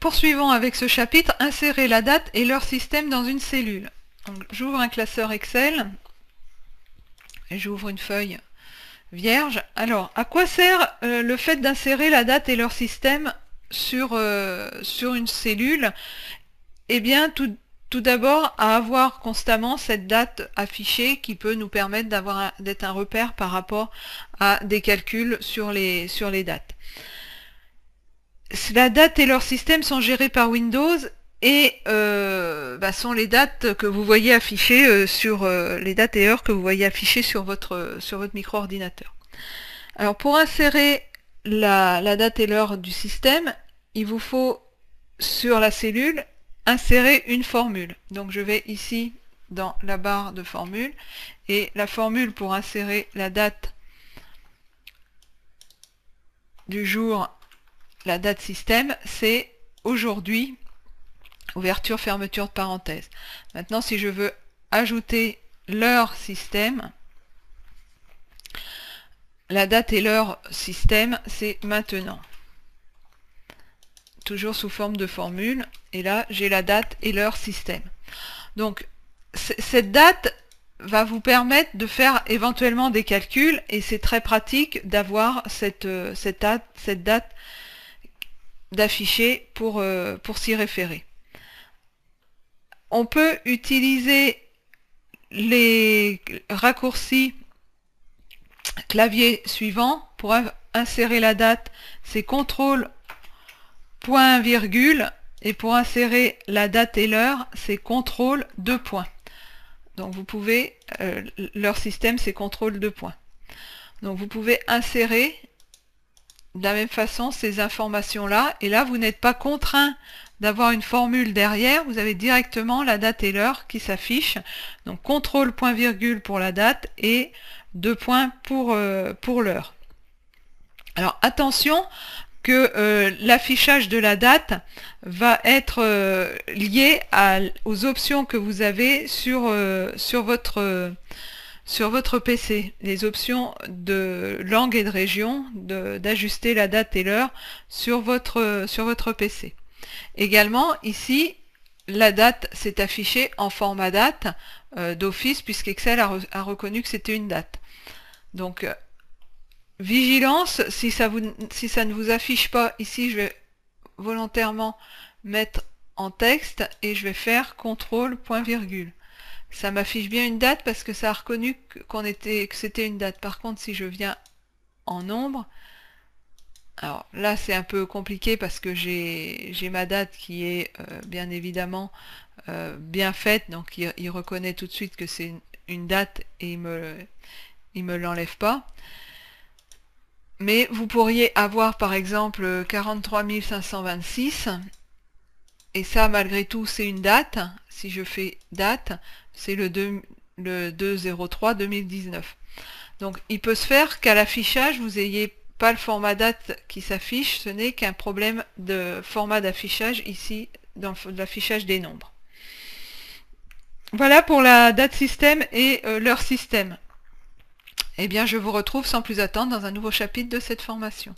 Poursuivons avec ce chapitre, insérer la date et leur système dans une cellule. J'ouvre un classeur Excel et j'ouvre une feuille vierge. Alors, à quoi sert le fait d'insérer la date et leur système sur une cellule? Eh bien, tout d'abord, à avoir constamment cette date affichée qui peut nous permettre d'être un repère par rapport à des calculs sur les dates. La date et leur système sont gérés par Windows et sont les dates que vous voyez affichées les dates et heures que vous voyez affichées sur votre micro-ordinateur. Alors pour insérer la date et l'heure du système, il vous faut sur la cellule insérer une formule. Donc je vais ici dans la barre de formule et la formule pour insérer la date du jour, la date système, c'est aujourd'hui, ouverture, fermeture de parenthèse. Maintenant, si je veux ajouter l'heure système, la date et l'heure système, c'est maintenant. Toujours sous forme de formule. Et là, j'ai la date et l'heure système. Donc, cette date va vous permettre de faire éventuellement des calculs et c'est très pratique d'avoir cette date d'afficher pour s'y référer. On peut utiliser les raccourcis clavier suivants pour insérer la date, c'est CTRL point virgule, et pour insérer la date et l'heure, c'est CTRL 2 points. Donc vous pouvez, leur système c'est CTRL 2 points. Donc vous pouvez insérer de la même façon ces informations-là, et là vous n'êtes pas contraint d'avoir une formule derrière, vous avez directement la date et l'heure qui s'affiche. Donc CTRL point virgule pour la date et 2 points pour l'heure. Alors attention que l'affichage de la date va être lié aux options que vous avez sur votre PC, les options de langue et de région, d'ajuster la date et l'heure sur votre PC. Également, ici, la date s'est affichée en format date d'office, puisqu'Excel a reconnu que c'était une date. Donc, vigilance, si ça ne vous affiche pas, ici, je vais volontairement mettre en texte et je vais faire CTRL point virgule. Ça m'affiche bien une date parce que ça a reconnu que c'était une date. Par contre, si je viens en nombre, alors là c'est un peu compliqué parce que j'ai ma date qui est bien évidemment bien faite, donc il reconnaît tout de suite que c'est une date et il me l'enlève pas. Mais vous pourriez avoir par exemple 43 526 et ça malgré tout c'est une date. Si je fais date, c'est le 2/03/2019. Donc il peut se faire qu'à l'affichage vous n'ayez pas le format date qui s'affiche, ce n'est qu'un problème de format d'affichage ici dans l'affichage des nombres. Voilà pour la date système et leur système. Eh bien je vous retrouve sans plus attendre dans un nouveau chapitre de cette formation.